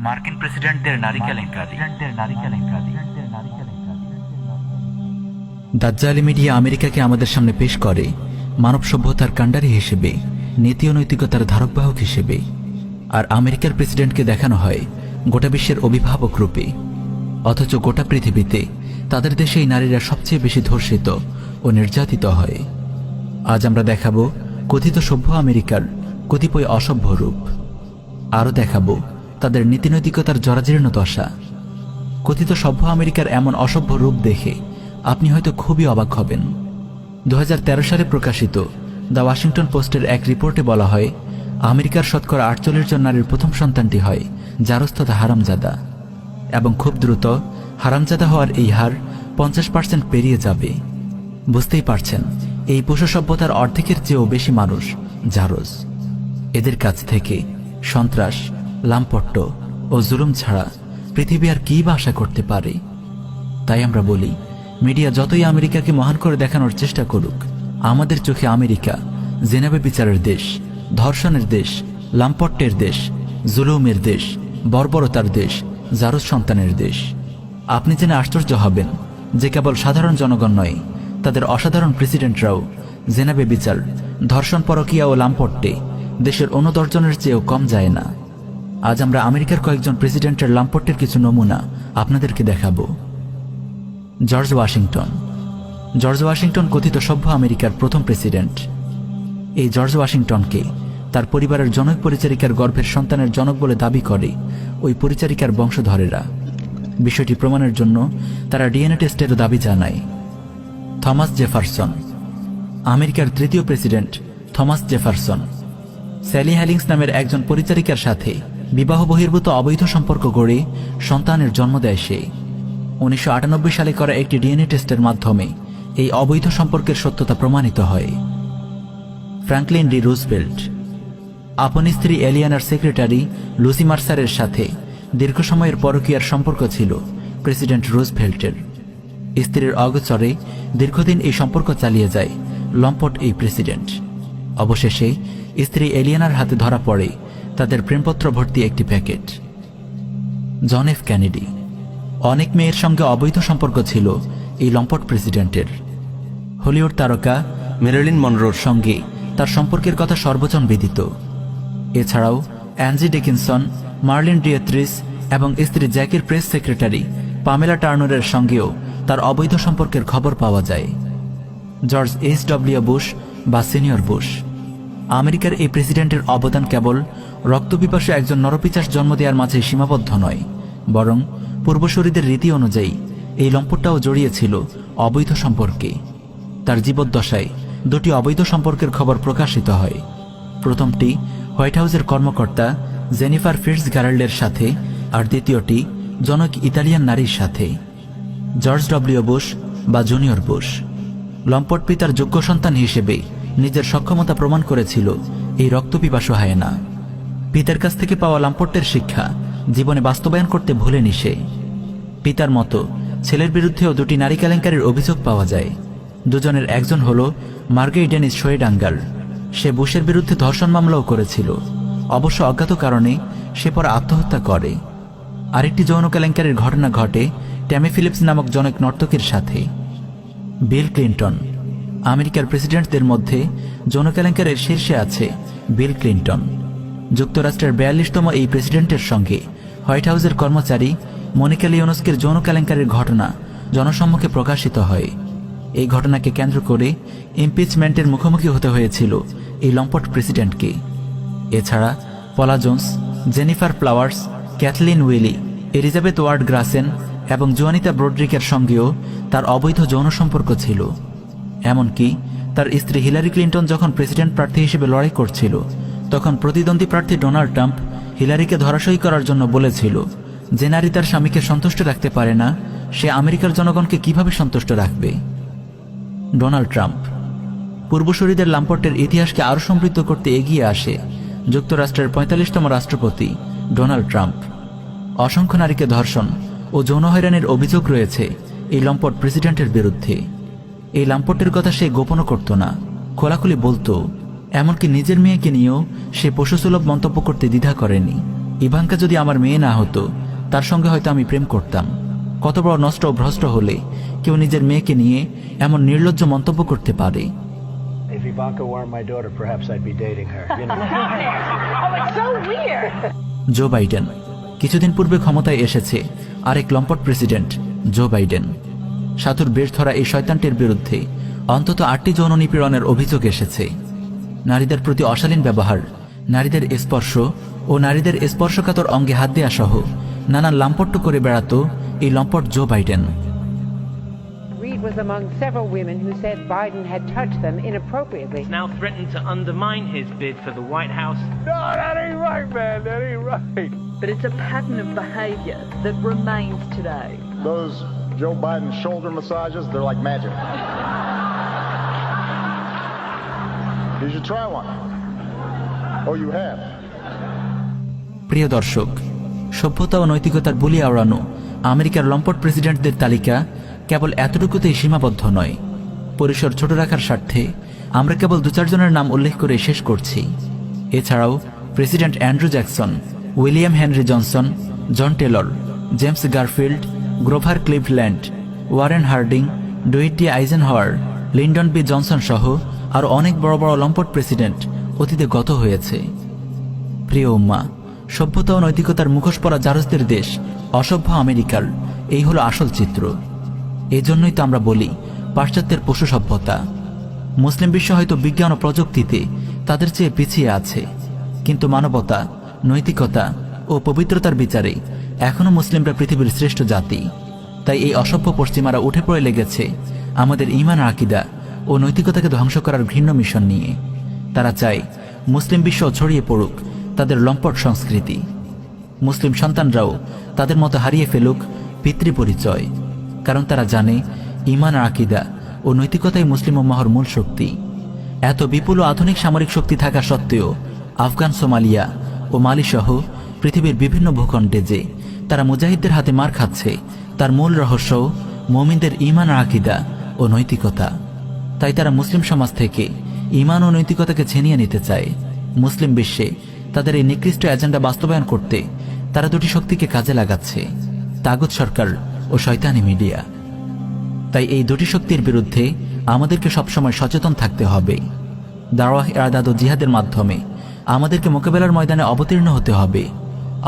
মার্কিন প্রেসিডেন্টদের নারী কেলেঙ্কারি। দাজ্জালি মিডিয়া আমেরিকাকে আমাদের সামনে পেশ করে মানব সভ্যতার কাণ্ডারি হিসেবে, নীতি ও নৈতিকতার ধারকবাহক হিসেবে, আর আমেরিকার প্রেসিডেন্টকে দেখানো হয় গোটা বিশ্বের অভিভাবক রূপে। অথচ গোটা পৃথিবীতে তাদের দেশেই নারীরা সবচেয়ে বেশি ধর্ষিত ও নির্যাতিত হয়। আজ আমরা দেখাবো কথিত সভ্য আমেরিকার কতিপয় অসভ্য রূপ। আরও দেখাবো তাদের নীতিনৈতিকতার জরাজীর্ণ দশা। কথিত সভ্য আমেরিকার এমন অসভ্য রূপ দেখে আপনি হয়তো খুবই অবাক হবেন। 2013 সালে প্রকাশিত দ্য ওয়াশিংটন পোস্টের এক রিপোর্টে বলা হয়, আমেরিকার শতকরা 48 জন নারীর প্রথম সন্তানটি হয় জারজ তথা হারামজাদা, এবং খুব দ্রুত হারামজাদা হওয়ার এই হার 50% পেরিয়ে যাবে। বুঝতেই পারছেন, এই পশু সভ্যতার অর্ধেকের চেয়েও বেশি মানুষ জারজ। এদের কাছ থেকে সন্ত্রাস, লামপট্য ও জুলুম ছাড়া পৃথিবী আর কী বা আশা করতে পারে? তাই আমরা বলি, মিডিয়া যতই আমেরিকাকে মহান করে দেখানোর চেষ্টা করুক, আমাদের চোখে আমেরিকা জেনেভা বিচারের দেশ, ধর্ষণের দেশ, লামপট্যের দেশ, জুলুমের দেশ, বর্বরতার দেশ, জারজ সন্তানের দেশ। আপনি জেনে আশ্চর্য হবেন যে কেবল সাধারণ জনগণ নয়, তাদের অসাধারণ প্রেসিডেন্টরাও জেনেভা বিচার, ধর্ষণ, পরকীয়া ও লামপট্যে দেশের অন্য 10 জনের চেয়েও কম যায় না। আজ আমরা আমেরিকার কয়েকজন প্রেসিডেন্টের লামপট্যের কিছু নমুনা আপনাদেরকে দেখাবো। George Washington. জর্জ ওয়াশিংটন কথিত সভ্য আমেরিকার প্রথম প্রেসিডেন্ট। এই জর্জ ওয়াশিংটনকে তার পরিবারের জনক পরিচারিকার গর্ভের সন্তানের জনক বলে দাবি করে ওই পরিচারিকার বংশধরেরা। বিষয়টি প্রমাণের জন্য তারা ডিএনএ টেস্টেরও দাবি জানায়। Thomas Jefferson. আমেরিকার তৃতীয় প্রেসিডেন্ট থমাস জেফারসন স্যালি হ্যালিংস নামের একজন পরিচারিকার সাথে বিবাহ বহির্ভূত অবৈধ সম্পর্ক গড়ে সন্তানের জন্ম দেয় সে। 1998 সালে করা একটি ডিএনএ টেস্টের মাধ্যমে এই অবৈধ সম্পর্কের সত্যতা প্রমাণিত হয়। Franklin D Roosevelt. আপন স্ত্রী এলিয়ানার সেক্রেটারি লুসি মার্সারের সাথে দীর্ঘ সময়ের পরকীয়ার সম্পর্ক ছিল প্রেসিডেন্ট রুজভেল্টের। স্ত্রীর অগোচরে দীর্ঘদিন এই সম্পর্ক চালিয়ে যায় লম্পট এই প্রেসিডেন্ট। অবশেষে স্ত্রী এলিয়ানার হাতে ধরা পড়ে তাদের প্রেমপত্র ভর্তি একটি প্যাকেট। John F Kennedy. অনেক মেয়ের সঙ্গে অবৈধ সম্পর্ক ছিল এই লম্পট প্রেসিডেন্টের। হলিউড তারকা মেরিলিন মনরোর সঙ্গে তার সম্পর্কের কথা সর্বজন বিদিত। এছাড়াও অ্যাঞ্জি ডিকিনসন, মার্লিন ডিয়েত্রিস এবং স্ত্রী জ্যাকির প্রেস সেক্রেটারি পামেলা টার্নারের সঙ্গেও তার অবৈধ সম্পর্কের খবর পাওয়া যায়। George HW. বুশ বা সিনিয়র বুশ। আমেরিকার এই প্রেসিডেন্টের অবদান কেবল রক্তপিপাসু একজন নরপিচাস জন্ম দেওয়ার মাঝে সীমাবদ্ধ নয়, বরং পূর্বসূরীদের রীতি অনুযায়ী এই লম্পটটাও জড়িয়েছিল অবৈধ সম্পর্কে। তার জীবদ্দশায় 2টি অবৈধ সম্পর্কের খবর প্রকাশিত হয়। প্রথমটি হোয়াইট হাউসের কর্মকর্তা জেনিফার ফিটজগারাল্ডের সাথে, আর দ্বিতীয়টি জনক ইতালিয়ান নারীর সাথে। George W. বুশ বা জুনিয়র বুশ লম্পট পিতার যোগ্য সন্তান হিসেবে নিজের সক্ষমতা প্রমাণ করেছিল এই রক্তপিপাসু হায়েনা। পিতার কাছ থেকে পাওয়া লাম্পট্যের শিক্ষা জীবনে বাস্তবায়ন করতে ভুলেনি সে। পিতার মতো ছেলের বিরুদ্ধেও 2টি নারী কেলেঙ্কারির অভিযোগ পাওয়া যায়। দুজনের একজন হল মার্গেই ডেনিস শোয়েডাঙ্গার। সে বুশের বিরুদ্ধে ধর্ষণ মামলাও করেছিল, অবশ্য অজ্ঞাত কারণে সে পরে আত্মহত্যা করে। আরেকটি যৌন কেলেঙ্কারির ঘটনা ঘটে ট্যামি ফিলিপস নামক জনক নর্তকীর সাথে। Bill Clinton. আমেরিকার প্রেসিডেন্টদের মধ্যে যৌন কেলেঙ্কারির শীর্ষে আছে বিল ক্লিন্টন। যুক্তরাষ্ট্রের 42তম এই প্রেসিডেন্টের সঙ্গে হোয়াইট হাউসের কর্মচারী মনিকা লিওনস্কির যৌন কেলেঙ্কারির ঘটনা জনসম্মুখে প্রকাশিত হয়। এই ঘটনাকে কেন্দ্র করে ইমপিচমেন্টের মুখোমুখি হতে হয়েছিল এই লম্পট প্রেসিডেন্টকে। এছাড়া Paula Jones, Jennifer Flowers, Kathleen Willey, Elizabeth Ward Gracen এবং জুয়ানিতা ব্রোড্রিকের সঙ্গেও তার অবৈধ যৌন সম্পর্ক ছিল। এমনকি তার স্ত্রী হিলারি ক্লিন্টন যখন প্রেসিডেন্ট প্রার্থী হিসেবে লড়াই করছিল, তখন প্রতিদ্বন্দ্বী প্রার্থী ডোনাল্ড ট্রাম্প হিলারিকে ধরাশয়ী করার জন্য বলেছিল, যে নারী তার স্বামীকে সন্তুষ্ট রাখতে পারে না, সে আমেরিকার জনগণকে কিভাবে সন্তুষ্ট রাখবে। Donald Trump. পূর্বসূরীদের লাম্পট্যের ইতিহাসকে আরও সমৃদ্ধ করতে এগিয়ে আসে যুক্তরাষ্ট্রের 45তম রাষ্ট্রপতি ডোনাল্ড ট্রাম্প। অসংখ্য নারীকে ধর্ষণ ও যৌন হয়রানির অভিযোগ রয়েছে এই লম্পট প্রেসিডেন্টের বিরুদ্ধে। এই লাম্পটের কথা সে গোপনও করত না, খোলাখুলি বলতো। এমনকি নিজের মেয়েকে নিয়েও সে পশুসুলভ মন্তব্য করতে দ্বিধা করেনি। ইভাঙ্কা যদি আমার মেয়ে না হতো, তার সঙ্গে হয়তো আমি প্রেম করতাম। কত বড় নষ্ট ও ভ্রষ্ট হলে কেউ নিজের মেয়েকে নিয়ে এমন নির্লজ্জ মন্তব্য করতে পারে। If Ivanka weren't my daughter, perhaps I'd be dating her. You know? Oh, it's so weird. Joe Biden. কিছুদিন পূর্বে ক্ষমতায় এসেছে আরেক লম্পট প্রেসিডেন্ট জো বাইডেন। সাধুর বেশ ধরা এই শয়তানটির বিরুদ্ধে অন্তত 8টি যৌন নিপীড়নের অভিযোগ এসেছে। নারীদের প্রতি অশালীন ব্যবহার, নারীদের স্পর্শ ও নারীদের স্পর্শকাতর অঙ্গে হাত দেয়া সহ নানান লাম্পট্য করে বেড়াত এই লম্পট Joe Biden. Reid was among several women who said Biden had touched them inappropriately. Now threatened to undermine his bid for the White House. No, that ain't right, man. That ain't right. But it's a pattern of behavior that remains today. Those Joe Biden shoulder massages, they're like magic. You should try one. Oh, you have. প্রিয় দর্শক, সভ্যতা ও নৈতিকতার বুলি আওড়ানো আমেরিকার লম্পট প্রেসিডেন্টদের তালিকা কেবল এতটুকুতেই সীমাবদ্ধ নয়। পরিসর ছোট রাখার স্বার্থে আমরা কেবল 2-4 জনের নাম উল্লেখ করে শেষ করছি। এছাড়াও president Andrew Jackson, William Henry Johnson, John Taylor, James Garfield, Grover Cleveland, Warren Harding, Dwight D Eisenhower, Lyndon B Johnson সহ আরও অনেক বড় বড় লম্পট প্রেসিডেন্ট অতীতে গত হয়েছে। প্রিয় উম্মা, সভ্যতা ও নৈতিকতার মুখোশ পরা জারজদের দেশ অসভ্য আমেরিকার এই হলো আসল চিত্র। এজন্যই তো আমরা বলি পাশ্চাত্যের পশু সভ্যতা। মুসলিম বিশ্ব হয়তো বিজ্ঞান ও প্রযুক্তিতে তাদের চেয়ে পিছিয়ে আছে, কিন্তু মানবতা, নৈতিকতা ও পবিত্রতার বিচারে এখনও মুসলিমরা পৃথিবীর শ্রেষ্ঠ জাতি। তাই এই অসভ্য পশ্চিমারা উঠে পড়ে লেগেছে আমাদের ঈমান আকীদা ও নৈতিকতাকে ধ্বংস করার ঘৃণ্য মিশন নিয়ে। তারা চায় মুসলিম বিশ্ব ছড়িয়ে পড়ুক তাদের লম্পট সংস্কৃতি। মুসলিম সন্তানরাও তাদের মতো হারিয়ে ফেলুক পিতৃ পরিচয়, কারণ তারা জানে ঈমান আকীদা ও নৈতিকতাই মুসলিম উম্মাহর মূল শক্তি। এত বিপুল ও আধুনিক সামরিক শক্তি থাকা সত্ত্বেও আফগান, সোমালিয়া ও মালি সহ পৃথিবীর বিভিন্ন ভূখণ্ডে যে তারা মুজাহিদদের হাতে মার খাচ্ছে, তার মূল রহস্য মুমিনদের ঈমান আকীদা ও নৈতিকতা। তাই তারা মুসলিম সমাজ থেকে ঈমান ও নৈতিকতাকে ছিনিয়ে নিতে চায়। মুসলিম বিশ্বে তাদের এই নিকৃষ্ট এজেন্ডা বাস্তবায়ন করতে তারা দুটি শক্তিকে কাজে লাগাচ্ছে, তাগুত সরকার ও শয়তানি মিডিয়া। তাই এই দুটি শক্তির বিরুদ্ধে আমাদেরকে সবসময় সচেতন থাকতে হবে। দাওয়াহ, ইরশাদ ও জিহাদের মাধ্যমে আমাদেরকে মোকাবেলার ময়দানে অবতীর্ণ হতে হবে।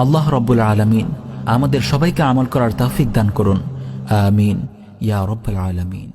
আল্লাহ রাব্বুল আলামিন আমাদের সবাইকে আমল করার তৌফিক দান করুন। আমিন ইয়া রাব্বুল আলামিন।